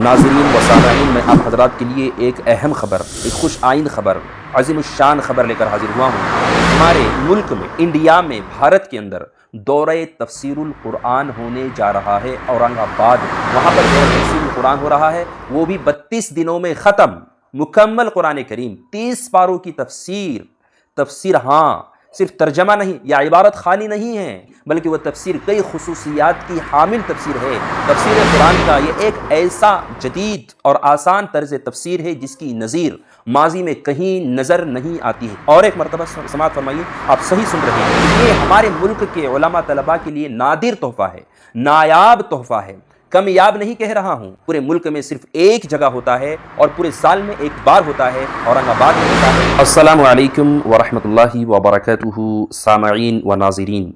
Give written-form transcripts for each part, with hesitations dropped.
ناظرین و سامعین، میں آپ حضرات کے لیے ایک اہم خبر، ایک خوش آئند خبر، عظیم الشان خبر لے کر حاضر ہوا ہوں۔ ہمارے ملک میں، انڈیا میں، بھارت کے اندر دورہ تفسیر القرآن ہونے جا رہا ہے۔ اورنگ آباد وہاں پر دورہ تفسیر القرآن ہو رہا ہے، وہ بھی 32 دنوں میں ختم، مکمل قرآن کریم 30 پاروں کی تفسیر ہاں صرف ترجمہ نہیں یا عبارت خانی نہیں ہے، بلکہ وہ تفسیر کئی خصوصیات کی حامل تفسیر ہے۔ تفسیر قرآن کا یہ ایک ایسا جدید اور آسان طرز تفسیر ہے جس کی نظیر ماضی میں کہیں نظر نہیں آتی ہے۔ اور ایک مرتبہ سماعت فرمائیے، آپ صحیح سن رہے ہیں، یہ ہمارے ملک کے علماء طلباء کے لیے نادر تحفہ ہے، نایاب تحفہ ہے۔ کمیاب نہیں کہہ رہا ہوں، پورے ملک میں صرف ایک جگہ ہوتا ہے اور پورے سال میں ایک بار ہوتا ہے، اورنگ آباد میں ہوتا ہے۔ السلام علیکم ورحمۃ اللہ وبرکاتہ، سامعین و ناظرین،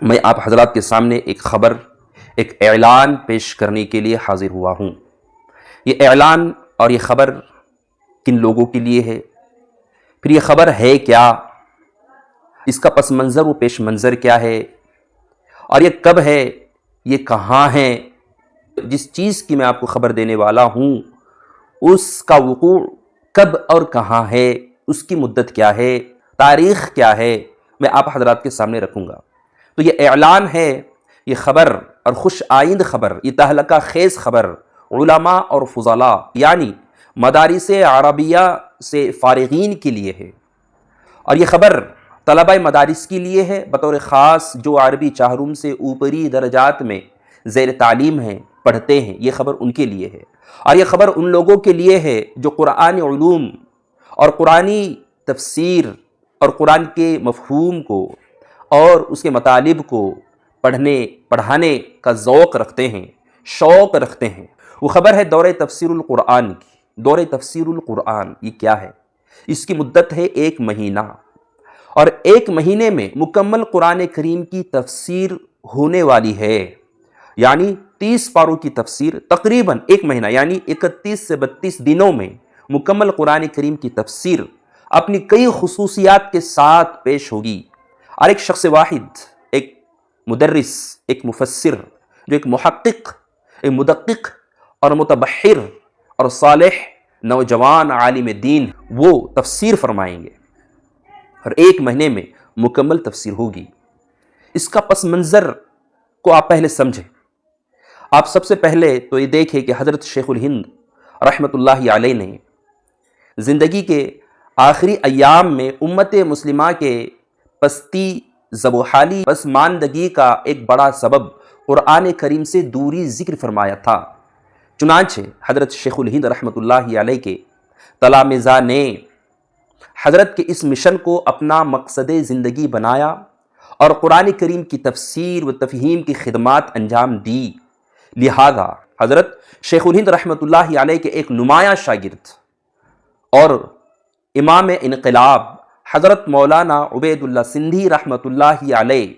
میں آپ حضرات کے سامنے ایک خبر، ایک اعلان پیش کرنے کے لیے حاضر ہوا ہوں۔ یہ اعلان اور یہ خبر کن لوگوں کے لیے ہے، پھر یہ خبر ہے کیا، اس کا پس منظر و پیش منظر کیا ہے، اور یہ کب ہے، یہ کہاں ہے۔ جس چیز کی میں آپ کو خبر دینے والا ہوں اس کا وقوع کب اور کہاں ہے، اس کی مدت کیا ہے، تاریخ کیا ہے، میں آپ حضرات کے سامنے رکھوں گا۔ تو یہ اعلان ہے، یہ خبر اور خوش آئند خبر، یہ تہلکہ خیز خبر علماء اور فضلاء یعنی مدارس عربیہ سے فارغین کے لیے ہے، اور یہ خبر طلبہ مدارس کے لیے ہے بطور خاص، جو عربی چہارم سے اوپری درجات میں زیر تعلیم ہیں، پڑھتے ہیں، یہ خبر ان کے لیے ہے۔ اور یہ خبر ان لوگوں کے لیے ہے جو قرآن علوم اور قرآنی تفسیر اور قرآن کے مفہوم کو اور اس کے مطالب کو پڑھنے پڑھانے کا ذوق رکھتے ہیں، شوق رکھتے ہیں۔ وہ خبر ہے دورہ تفسیر القرآن کی۔ دورہ تفسیر القرآن یہ کیا ہے؟ اس کی مدت ہے 1 مہینہ، اور 1 مہینے میں مکمل قرآن کریم کی تفسیر ہونے والی ہے، یعنی 30 پاروں کی تفسیر تقریباً 1 مہینہ یعنی 31 سے 32 دنوں میں مکمل قرآن کریم کی تفسیر اپنی کئی خصوصیات کے ساتھ پیش ہوگی۔ اور ایک شخص واحد، ایک مدرس، ایک مفسر، جو ایک محقق، ایک مدقق اور متبحر اور صالح نوجوان عالم دین، وہ تفسیر فرمائیں گے اور 1 مہینے میں مکمل تفسیر ہوگی۔ اس کا پس منظر کو آپ پہلے سمجھیں۔ آپ سب سے پہلے تو یہ دیکھیں کہ حضرت شیخ الہند رحمۃ اللہ علیہ نے زندگی کے آخری ایام میں امت مسلمہ کے پستی، زبوحالی، پسماندگی کا ایک بڑا سبب قرآن کریم سے دوری ذکر فرمایا تھا۔ چنانچہ حضرت شیخ الہند رحمۃ اللہ علیہ کے تلامذہ نے حضرت کے اس مشن کو اپنا مقصد زندگی بنایا اور قرآن کریم کی تفسیر و تفہیم کی خدمات انجام دی۔ لہذا حضرت شیخ الہند رحمۃ اللہ علیہ کے ایک نمایاں شاگرد اور امام انقلاب حضرت مولانا عبید اللہ سندھی رحمۃ اللہ علیہ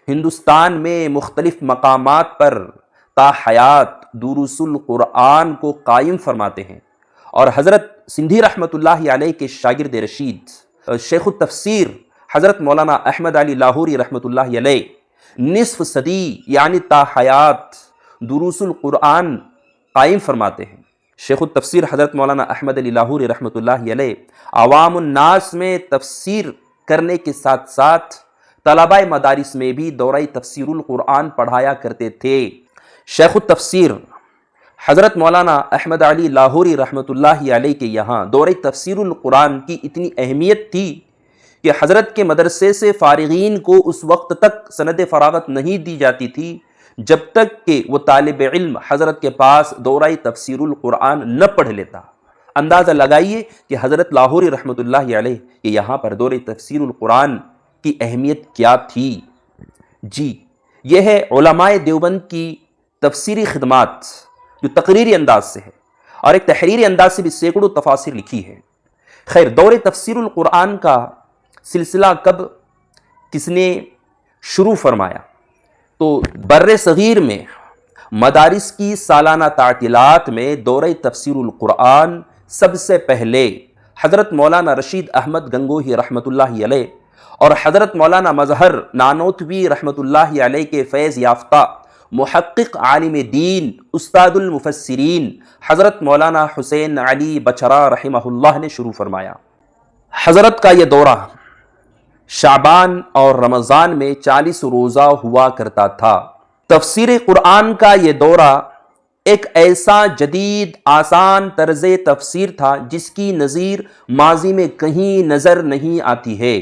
ہندوستان میں مختلف مقامات پر تا حیات دروس القرآن کو قائم فرماتے ہیں، اور حضرت سندھی رحمۃ اللہ علیہ کے شاگرد رشید شیخ التفسیر حضرت مولانا احمد علی لاہوری رحمۃ اللہ علیہ نصف صدی یعنی تا حیات دروس القرآن قائم فرماتے ہیں۔ شیخ التفسیر حضرت مولانا احمد علی لاہوری رحمۃ اللہ علیہ عوام الناس میں تفسیر کرنے کے ساتھ ساتھ طلبہ مدارس میں بھی دورہ تفسیر القرآن پڑھایا کرتے تھے۔ شیخ التفسیر حضرت مولانا احمد علی لاہوری رحمۃ اللہ علیہ کے یہاں دورہ تفسیر القرآن کی اتنی اہمیت تھی کہ حضرت کے مدرسے سے فارغین کو اس وقت تک سند فراغت نہیں دی جاتی تھی جب تک کہ وہ طالب علم حضرت کے پاس دورہ تفسیر القرآن نہ پڑھ لیتا۔ اندازہ لگائیے کہ حضرت لاہوری رحمۃ اللہ علیہ کے یہاں پر دورہ تفسیر القرآن کی اہمیت کیا تھی۔ جی، یہ ہے علماء دیوبند کی تفسیری خدمات جو تقریری انداز سے ہے، اور ایک تحریری انداز سے بھی سینکڑوں تفاسیر لکھی ہے۔ خیر، دورہ تفسیر القرآن کا سلسلہ کب کس نے شروع فرمایا؟ تو بر صغیر میں مدارس کی سالانہ تعطیلات میں دورہ تفسیر القرآن سب سے پہلے حضرت مولانا رشید احمد گنگوہی رحمۃ اللہ علیہ اور حضرت مولانا مظہر نانوتوی رحمۃ اللہ علیہ کے فیض یافتہ محقق عالم دین استاد المفسرین حضرت مولانا حسین علی بچرا رحمہ اللہ نے شروع فرمایا۔ حضرت کا یہ دورہ شعبان اور رمضان میں 40 روزہ ہوا کرتا تھا۔ تفسیر قرآن کا یہ دورہ ایک ایسا جدید آسان طرز تفسیر تھا جس کی نظیر ماضی میں کہیں نظر نہیں آتی ہے۔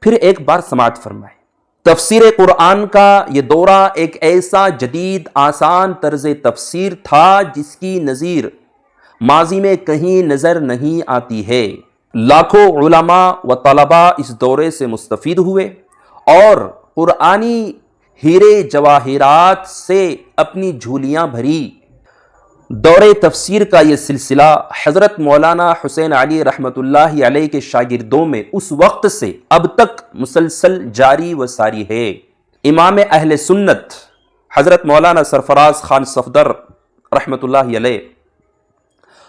پھر ایک بار سماعت فرمائیں۔ تفسیر قرآن کا یہ دورہ ایک ایسا جدید آسان طرز تفسیر تھا جس کی نظیر ماضی میں کہیں نظر نہیں آتی ہے۔ لاکھوں علماء و طلباء اس دورے سے مستفید ہوئے اور قرآنی ہیرے جواہرات سے اپنی جھولیاں بھری۔ دورے تفسیر کا یہ سلسلہ حضرت مولانا حسین علی رحمۃ اللہ علیہ کے شاگردوں میں اس وقت سے اب تک مسلسل جاری و ساری ہے۔ امام اہل سنت حضرت مولانا سرفراز خان صفدر رحمۃ اللہ علیہ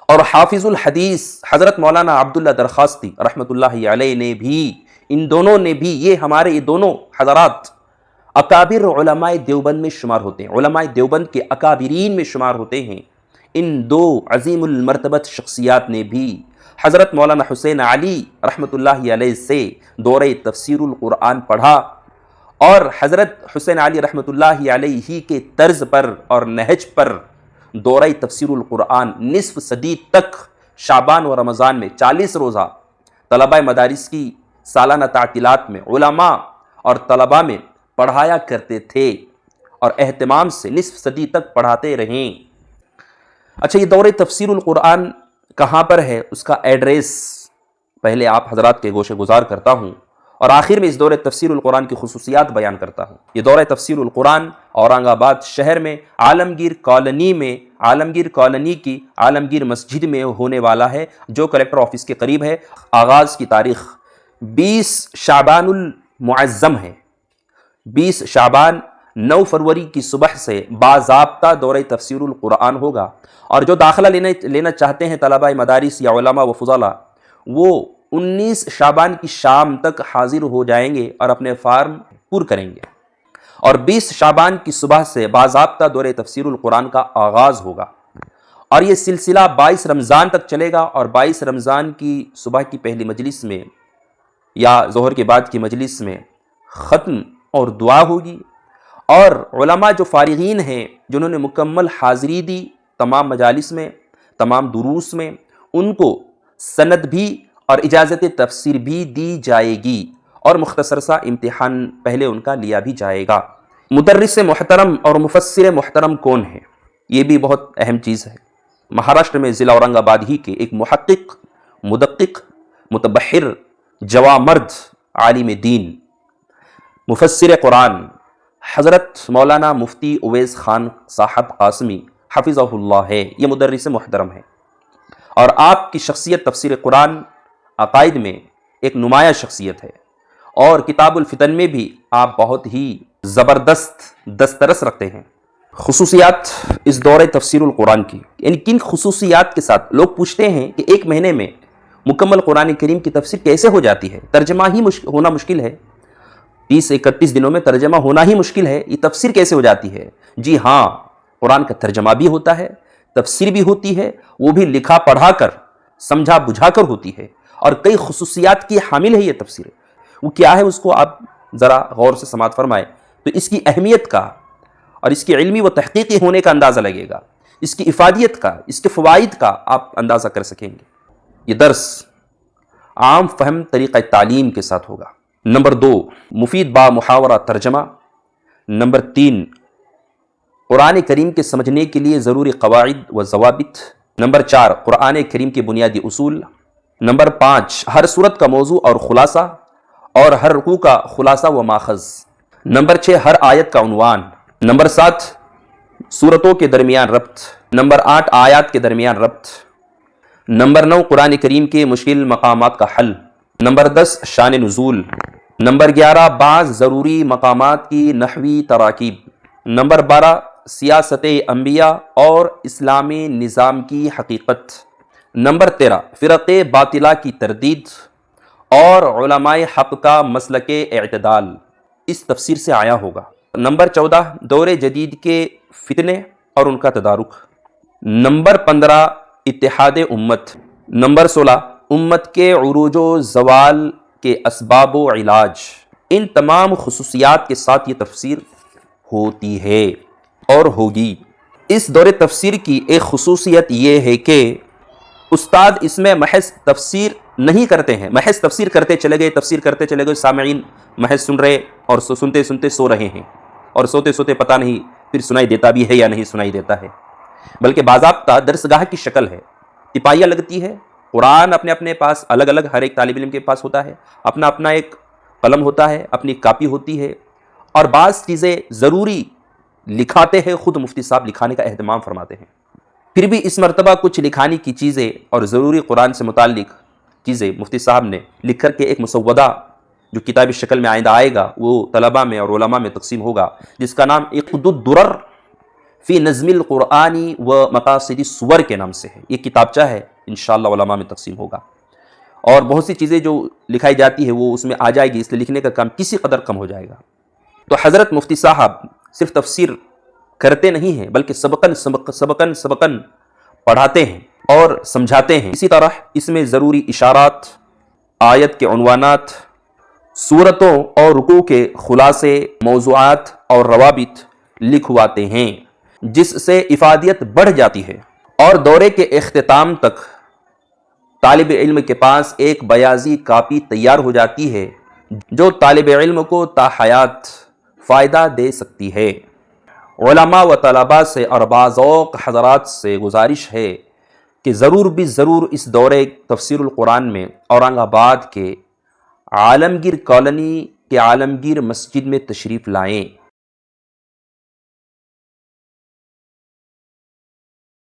اور حافظ الحدیث حضرت مولانا عبداللہ درخواستی رحمۃ اللہ علیہ نے بھی، ان دونوں نے بھی، یہ دونوں حضرات اکابر علماء دیوبند میں شمار ہوتے ہیں، علماء دیوبند کے اکابرین میں شمار ہوتے ہیں۔ ان دو عظیم المرتبت شخصیات نے بھی حضرت مولانا حسین علی رحمۃ اللہ علیہ سے دورہ تفسیر القرآن پڑھا اور حضرت حسین علی رحمۃ اللہ علیہ ہی کے طرز پر اور نہج پر دورہ تفسیر القرآن نصف صدی تک شعبان و رمضان میں 40 روزہ طلبہ مدارس کی سالانہ تعطیلات میں علماء اور طلباء میں پڑھایا کرتے تھے اور اہتمام سے نصف صدی تک پڑھاتے رہیں۔ اچھا، یہ دورہ تفسیر القرآن کہاں پر ہے، اس کا ایڈریس پہلے آپ حضرات کے گوشے گزار کرتا ہوں اور آخر میں اس دورہ تفسیر القرآن کی خصوصیات بیان کرتا ہوں۔ یہ دورہ تفسیر القرآن اورنگ آباد شہر میں عالمگیر کالونی کی عالمگیر مسجد میں ہونے والا ہے، جو کلیکٹر آفس کے قریب ہے۔ آغاز کی تاریخ 20 شعبان المعظم ہے۔ 20 شعبان 9 فروری کی صبح سے باضابطہ دورہ تفسیر القرآن ہوگا، اور جو داخلہ لینا چاہتے ہیں طلبہ مدارس یا علماء و فضلاء، وہ 19 شعبان کی شام تک حاضر ہو جائیں گے اور اپنے فارم پر کریں گے، اور 20 شعبان کی صبح سے باضابطہ دورہ تفسیر القرآن کا آغاز ہوگا، اور یہ سلسلہ 22 رمضان تک چلے گا، اور 22 رمضان کی صبح کی پہلی مجلس میں یا ظہر کے بعد کی مجلس میں ختم اور دعا ہوگی، اور علماء جو فارغین ہیں جنہوں نے مکمل حاضری دی تمام مجالس میں، تمام دروس میں، ان کو سند بھی اور اجازت تفسیر بھی دی جائے گی، اور مختصر سا امتحان پہلے ان کا لیا بھی جائے گا۔ مدرس محترم اور مفسر محترم کون ہے، یہ بھی بہت اہم چیز ہے۔ مہاراشٹر میں ضلع اورنگ آباد ہی کے ایک محقق، مدقق، متبحر، جوامرد، عالم دین، مفسر قرآن حضرت مولانا مفتی اویس خان صاحب قاسمی حفظہ اللہ ہے۔ یہ مدرس محترم ہے، اور آپ کی شخصیت تفسیر قرآن عقائد میں ایک نمایاں شخصیت ہے، اور کتاب الفتن میں بھی آپ بہت ہی زبردست دسترس رکھتے ہیں۔ خصوصیات اس دورہ تفسیر القرآن کی، یعنی کن خصوصیات کے ساتھ لوگ پوچھتے ہیں کہ ایک مہینے میں مکمل قرآن کریم کی تفسیر کیسے ہو جاتی ہے، ترجمہ ہی ہونا مشکل ہے، 30-31 دنوں میں ترجمہ ہونا ہی مشکل ہے، یہ تفسیر کیسے ہو جاتی ہے؟ جی ہاں، قرآن کا ترجمہ بھی ہوتا ہے، تفسیر بھی ہوتی ہے، وہ بھی لکھا پڑھا کر سمجھا بجھا کر ہوتی ہے، اور کئی خصوصیات کی حامل ہے یہ تفسیر۔ وہ کیا ہے، اس کو آپ ذرا غور سے سماعت فرمائیں تو اس کی اہمیت کا اور اس کی علمی و تحقیقی ہونے کا اندازہ لگے گا، اس کی افادیت کا، اس کے فوائد کا آپ اندازہ کر سکیں گے۔ یہ درس عام فہم طریقہ تعلیم کے ساتھ ہوگا۔ نمبر 2، مفید با محاورہ ترجمہ۔ نمبر 3، قرآن کریم کے سمجھنے کے لیے ضروری قواعد و ضوابط۔ نمبر 4، قرآن کریم کے بنیادی اصول۔ نمبر 5، ہر سورت کا موضوع اور خلاصہ، اور ہر رکوع کا خلاصہ و ماخذ۔ نمبر 6، ہر آیت کا عنوان۔ نمبر 7، سورتوں کے درمیان ربط۔ نمبر 8، آیات کے درمیان ربط۔ نمبر 9، قرآن کریم کے مشکل مقامات کا حل۔ نمبر 10، شان نزول۔ نمبر 11، بعض ضروری مقامات کی نحوی تراکیب۔ نمبر 12، سیاست انبیاء اور اسلامی نظام کی حقیقت۔ نمبر 13، فرق باطلہ کی تردید اور علماء حق کا مسلک اعتدال۔ اس تفسیر سے آیا ہوگا نمبر 14 دور جدید کے فتنے اور ان کا تدارک۔ نمبر 15 اتحاد امت۔ نمبر 16 امت کے عروج و زوال کے اسباب و علاج۔ ان تمام خصوصیات کے ساتھ یہ تفسیر ہوتی ہے اور ہوگی۔ اس دور تفسیر کی ایک خصوصیت یہ ہے کہ استاد اس میں محض تفسیر نہیں کرتے ہیں، محض تفسیر کرتے چلے گئے، تفسیر کرتے چلے گئے، سامعین محض سن رہے اور سنتے سنتے سو رہے ہیں، اور سوتے سوتے پتہ نہیں پھر سنائی دیتا بھی ہے یا نہیں سنائی دیتا ہے، بلکہ باضابطہ درسگاہ کی شکل ہے، تپائیاں لگتی ہے، قرآن اپنے اپنے پاس الگ الگ ہر ایک طالب علم کے پاس ہوتا ہے، اپنا اپنا ایک قلم ہوتا ہے، اپنی کاپی ہوتی ہے، اور بعض چیزیں ضروری لکھاتے ہیں، خود مفتی صاحب لکھانے کا اہتمام فرماتے ہیں۔ پھر بھی اس مرتبہ کچھ لکھانے کی چیزیں اور ضروری قرآن سے متعلق چیزیں مفتی صاحب نے لکھ کر کے ایک مسودہ جو کتابی شکل میں آئندہ آئے گا وہ طلباء میں اور علماء میں تقسیم ہوگا، جس کا نام عقد الدرر فی نظم القرآنی و مقاصد الصور کے نام سے ہے۔ یہ کتابچہ ہے، انشاءاللہ علماء میں تقسیم ہوگا، اور بہت سی چیزیں جو لکھائی جاتی ہے وہ اس میں آ جائے گی، اس لیے لکھنے کا کام کسی قدر کم ہو جائے گا۔ تو حضرت مفتی صاحب صرف تفسیر کرتے نہیں ہیں بلکہ سبقاً پڑھاتے ہیں اور سمجھاتے ہیں۔ اسی طرح اس میں ضروری اشارات، آیت کے عنوانات، سورتوں اور رکوع کے خلاصے، موضوعات اور روابط لکھواتے ہیں، جس سے افادیت بڑھ جاتی ہے، اور دورے کے اختتام تک طالب علم کے پاس ایک بیاضی کاپی تیار ہو جاتی ہے جو طالب علم کو تا حیات فائدہ دے سکتی ہے۔ علماء و طلباء سے اور باذوق حضرات سے گزارش ہے کہ ضرور بھی ضرور اس دورے تفسیر القرآن میں اورنگ آباد کے عالمگیر کالونی کے عالمگیر مسجد میں تشریف لائیں۔